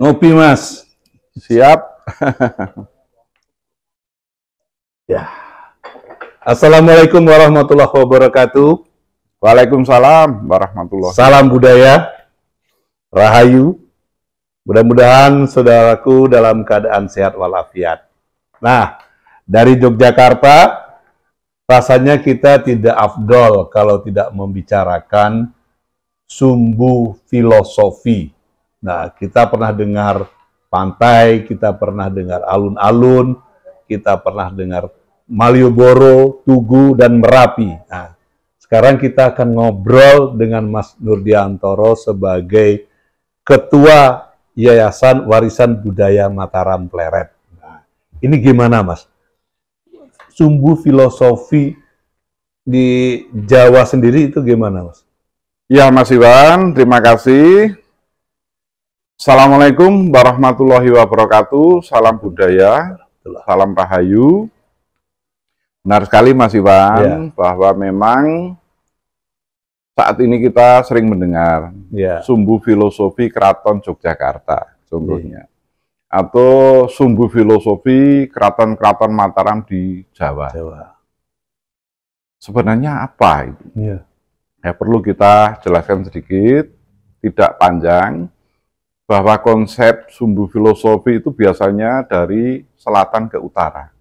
Ngopi, Mas. Siap. Ya. Assalamualaikum warahmatullahi wabarakatuh. Waalaikumsalam warahmatullahi wabarakatuh. Salam budaya, rahayu. Mudah-mudahan saudaraku dalam keadaan sehat walafiat. Nah, dari Yogyakarta, rasanya kita tidak afdol kalau tidak membicarakan sumbu filosofi. Nah, kita pernah dengar pantai, kita pernah dengar alun-alun, kita pernah dengar Malioboro, Tugu, dan Merapi. Nah, sekarang kita akan ngobrol dengan Mas Nurdiantoro sebagai Ketua Yayasan Warisan Budaya Mataram Pleret. Nah, ini gimana, Mas? Sumbu filosofi di Jawa sendiri itu gimana, Mas? Ya, Mas Iwan, terima kasih. Assalamualaikum warahmatullahi wabarakatuh. Salam budaya, salam rahayu. Benar sekali, Mas Iwan, bahwa memang saat ini kita sering mendengar sumbu filosofi Keraton Yogyakarta, contohnya. Atau sumbu filosofi keraton-keraton Mataram di Jawa. Sebenarnya apa itu? Ya, perlu kita jelaskan sedikit, tidak panjang, bahwa konsep sumbu filosofi itu biasanya dari selatan ke utara.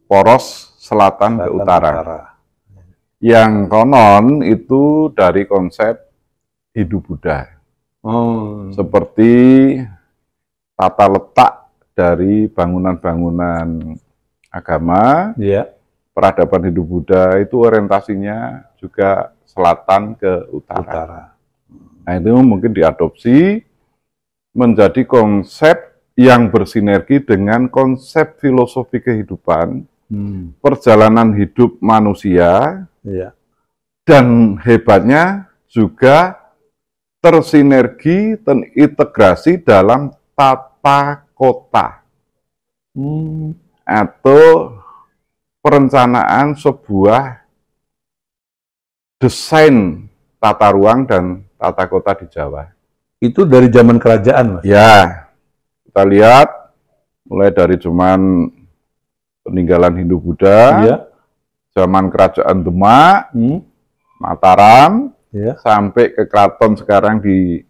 Poros selatan ke utara. Yang konon itu dari konsep hidup Buddha. Seperti tata letak dari bangunan-bangunan agama, peradaban hidup Buddha itu orientasinya juga selatan ke utara. Nah, itu mungkin diadopsi menjadi konsep yang bersinergi dengan konsep filosofi kehidupan, perjalanan hidup manusia, dan hebatnya juga tersinergi, terintegrasi dalam tata kota atau perencanaan sebuah desain tata ruang dan tata kota di Jawa. Itu dari zaman kerajaan, Mas? Ya, kita lihat mulai dari zaman peninggalan Hindu Buddha, zaman kerajaan Demak, Mataram, sampai ke keraton sekarang di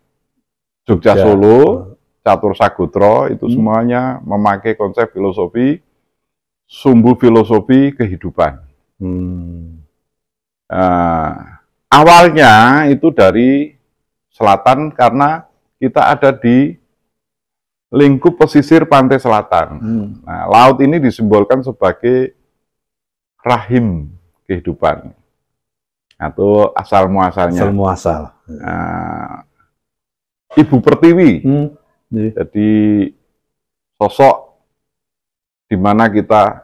Jogja Solo, Catur Sagotro, itu semuanya memakai konsep filosofi, sumbu filosofi kehidupan. Awalnya itu dari selatan karena kita ada di lingkup pesisir pantai selatan. Nah, laut ini disimbolkan sebagai rahim kehidupan atau asal muasalnya. Asal muasal. Ibu Pertiwi. Jadi sosok di mana kita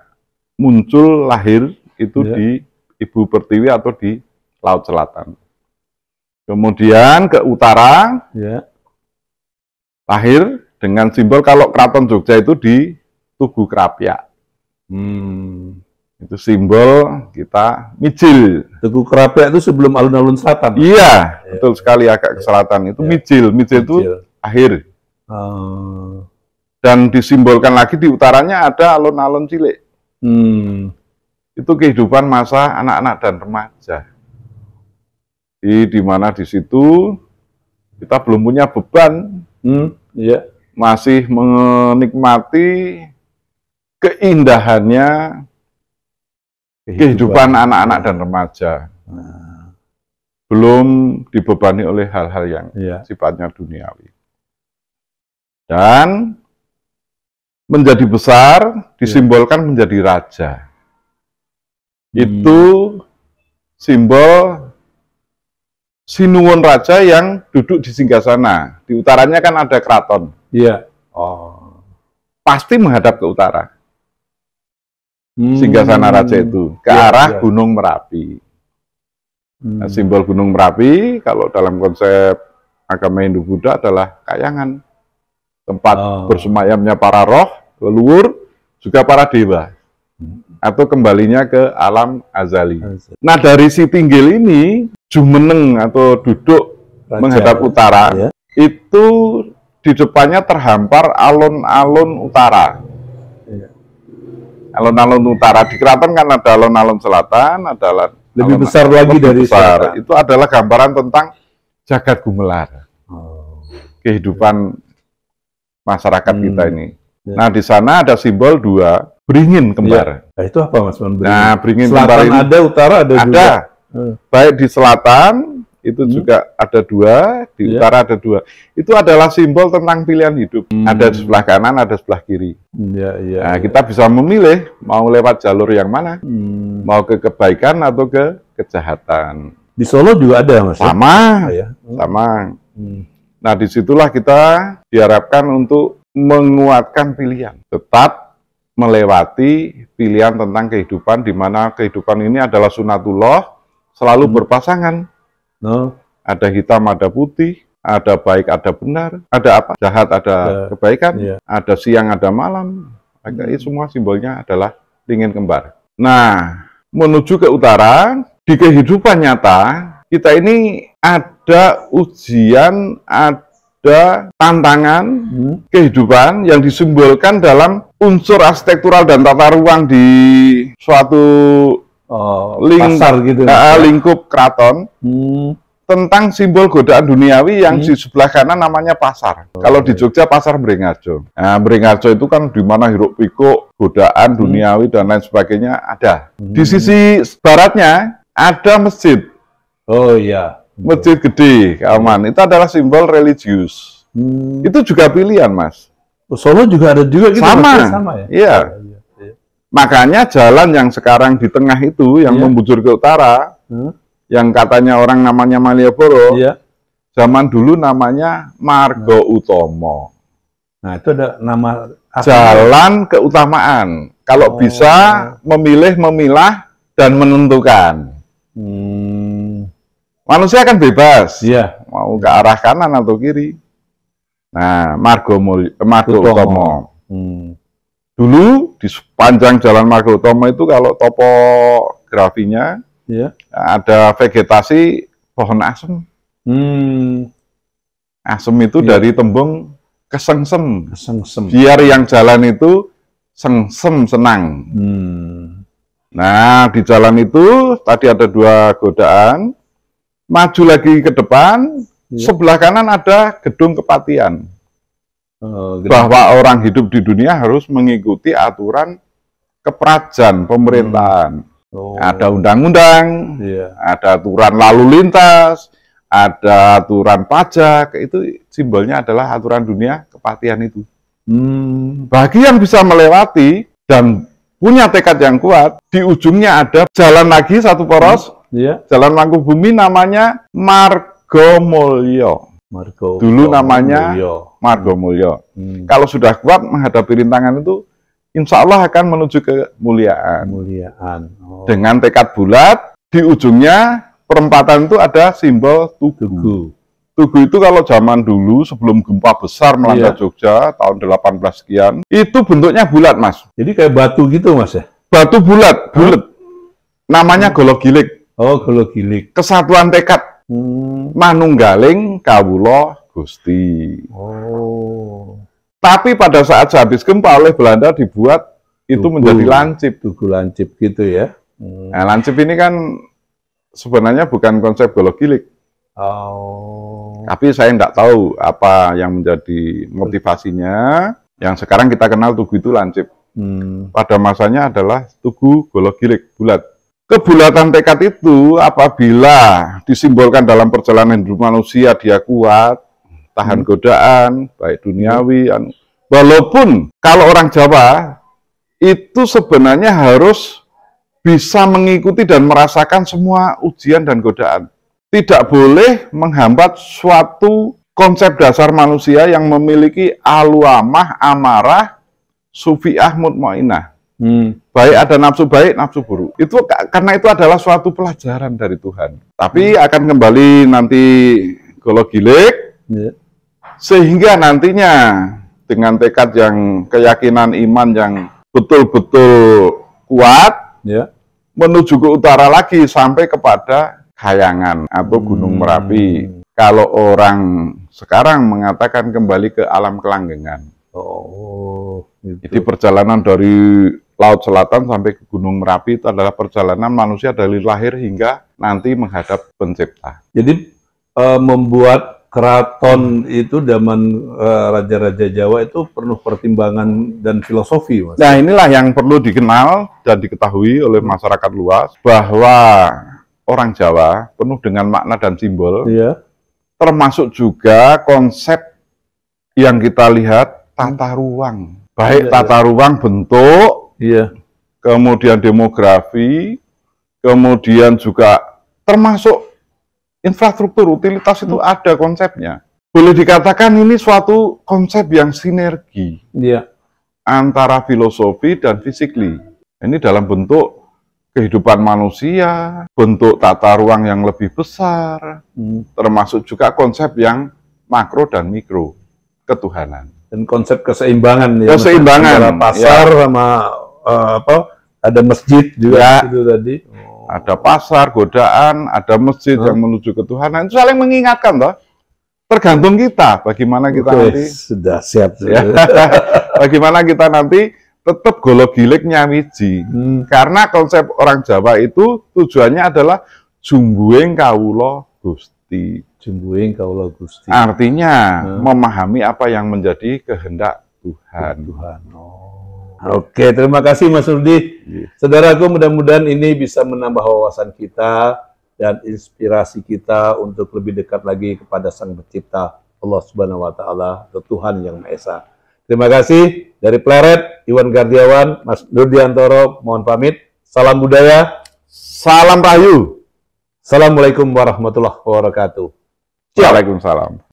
muncul lahir itu di Ibu Pertiwi atau di Laut Selatan. Kemudian ke utara, lahir dengan simbol kalau Keraton Jogja itu di Tugu Krapyak. Itu simbol kita mijil. Tugu Krapyak itu sebelum alun-alun selatan? Iya, betul sekali, agak ke selatan. Itu mijil. Mijil itu akhir. Dan disimbolkan lagi di utaranya ada alun-alun cilik. Itu kehidupan masa anak-anak dan remaja. Di mana di situ kita belum punya beban, masih menikmati keindahannya kehidupan anak-anak dan remaja. Belum dibebani oleh hal-hal yang sifatnya duniawi. Dan menjadi besar disimbolkan menjadi raja. Itu simbol Sinuwun Raja yang duduk di singgasana. Di utaranya kan ada keraton. Pasti menghadap ke utara. Singgasana Raja itu ke arah Gunung Merapi. Nah, simbol Gunung Merapi kalau dalam konsep agama Hindu Buddha adalah kayangan, tempat bersemayamnya para roh, leluhur, juga para dewa, atau kembalinya ke alam azali. Nah, dari si Tinggil ini jumeneng atau duduk menghadap utara, itu di depannya terhampar alun-alun utara. Alun-alun utara di keraton kan ada alun-alun selatan, ada lebih besar lagi dari besar. Itu adalah gambaran tentang jagat gumelar, kehidupan masyarakat kita ini. Nah, di sana ada simbol dua beringin kembar. Nah, itu apa Mas? Nah, beringin selatan kembar ini ada, utara ada juga. Baik di selatan itu juga ada dua, di utara ada dua. Itu adalah simbol tentang pilihan hidup. Ada di sebelah kanan, ada sebelah kiri. Nah, kita bisa memilih mau lewat jalur yang mana, mau ke kebaikan atau ke kejahatan. Di Solo juga ada Mas? Sama, sama. Nah, disitulah kita diharapkan untuk menguatkan pilihan, tetap melewati pilihan tentang kehidupan, di mana kehidupan ini adalah sunatullah, selalu berpasangan. Ada hitam, ada putih, ada baik, ada benar, ada apa? Jahat, ada kebaikan, ada siang, ada malam. Ini semua simbolnya adalah beringin kembar. Nah, menuju ke utara, di kehidupan nyata, kita ini ada ujian, ada tantangan kehidupan yang disimbolkan dalam unsur arsitektural dan tata ruang di suatu pasar gitu, lingkup keraton, tentang simbol godaan duniawi yang di sebelah kanan namanya pasar. Kalau di Jogja pasar Mringharjo. Nah, Mringharjo itu kan di mana hiruk pikuk, godaan duniawi dan lain sebagainya ada. Di sisi baratnya ada masjid. Oh iya. Masjid gede, Kauman. Itu adalah simbol religius. Itu juga pilihan, Mas. Solo juga ada juga gitu. Sama ya? Iya. Makanya jalan yang sekarang di tengah itu, yang membujur ke utara, yang katanya orang namanya Malioboro, zaman dulu namanya Margo Utomo. Nah, itu ada nama jalan keutamaan. Kalau bisa memilih, memilah, dan menentukan. Manusia kan bebas, mau ke arah kanan atau kiri. Nah, Margo Utomo. Dulu di sepanjang jalan Margo Utomo itu kalau topografinya ada vegetasi pohon asem. Asem itu dari tembung kesengsem. Biar yang jalan itu sengsem, senang. Nah, di jalan itu tadi ada dua godaan. Maju lagi ke depan, sebelah kanan ada gedung kepatian. Bahwa orang hidup di dunia harus mengikuti aturan keprajan, pemerintahan. Ada undang-undang, ada aturan lalu lintas, ada aturan pajak. Itu simbolnya adalah aturan dunia kepatian itu. Bagi yang bisa melewati dan punya tekad yang kuat, di ujungnya ada jalan lagi satu poros, jalan Mangkubumi namanya Margomulyo. Dulu namanya Margomulyo. Kalau sudah kuat menghadapi rintangan itu, insya Allah akan menuju kemuliaan. Dengan tekad bulat, di ujungnya perempatan itu ada simbol tugu. Tugu itu kalau zaman dulu sebelum gempa besar melanda Jogja tahun 18 sekian, itu bentuknya bulat, Mas. Jadi kayak batu gitu, Mas ya? Batu bulat. Namanya Gologilik. Oh, Gologilik. Kesatuan tekad. Manunggaling kawula Gusti. Tapi pada saat sehabis gempa oleh Belanda dibuat itu menjadi lancip. Tugu lancip gitu ya. Nah, lancip ini kan sebenarnya bukan konsep Gologilik. Tapi saya tidak tahu apa yang menjadi motivasinya. Yang sekarang kita kenal tugu itu lancip. Pada masanya adalah tugu Gologilik, bulat. Kebulatan tekad itu apabila disimbolkan dalam perjalanan hidup manusia, dia kuat, tahan godaan, baik duniawi. Walaupun kalau orang Jawa itu sebenarnya harus bisa mengikuti dan merasakan semua ujian dan godaan. Tidak boleh menghambat suatu konsep dasar manusia yang memiliki aluamah, amarah, sufi'ah, mutmainah. Baik ada nafsu baik, nafsu buruk. Itu karena itu adalah suatu pelajaran dari Tuhan. Tapi akan kembali nanti Gologilik, sehingga nantinya dengan tekad yang keyakinan iman yang betul-betul kuat, menuju ke utara lagi sampai kepada Kayangan atau Gunung Merapi. Kalau orang sekarang mengatakan kembali ke alam kelanggengan. Oh, gitu. Jadi perjalanan dari Laut Selatan sampai ke Gunung Merapi itu adalah perjalanan manusia dari lahir hingga nanti menghadap Pencipta. Jadi membuat keraton itu zaman Raja-Raja Jawa itu penuh pertimbangan dan filosofi, Mas. Nah, inilah yang perlu dikenal dan diketahui oleh masyarakat luas, bahwa orang Jawa penuh dengan makna dan simbol, Iya. termasuk juga konsep yang kita lihat tata ruang. Baik tata ruang bentuk, Iya. kemudian demografi, kemudian juga termasuk infrastruktur, utilitas itu ada konsepnya. Boleh dikatakan ini suatu konsep yang sinergi Iya. antara filosofi dan fisikly. Ini dalam bentuk kehidupan manusia, bentuk tata ruang yang lebih besar, termasuk juga konsep yang makro dan mikro, ketuhanan. Dan konsep keseimbangan ya. Keseimbangan antara pasar ya. sama ada masjid juga Ya. itu tadi. Ada pasar, godaan, ada masjid yang menuju ketuhanan. Itu saling mengingatkan, toh. Tergantung kita, bagaimana kita nanti. Sudah siap. Ya. Bagaimana kita nanti tetap golo-gilik nyawiji. Karena konsep orang Jawa itu tujuannya adalah jumbuing kawula Gusti. Jumbuing kawula Gusti. Artinya memahami apa yang menjadi kehendak Tuhan. Oke, terima kasih Mas Rudi. Saudaraku, mudah-mudahan ini bisa menambah wawasan kita dan inspirasi kita untuk lebih dekat lagi kepada Sang Pencipta Allah Subhanahu wa taala, Tuhan yang Maha Esa. Terima kasih dari Pleret, Iwan Gardiawan, Mas Nurdiantoro, mohon pamit. Salam budaya, Salam rahayu. Assalamualaikum warahmatullahi wabarakatuh. Waalaikumsalam.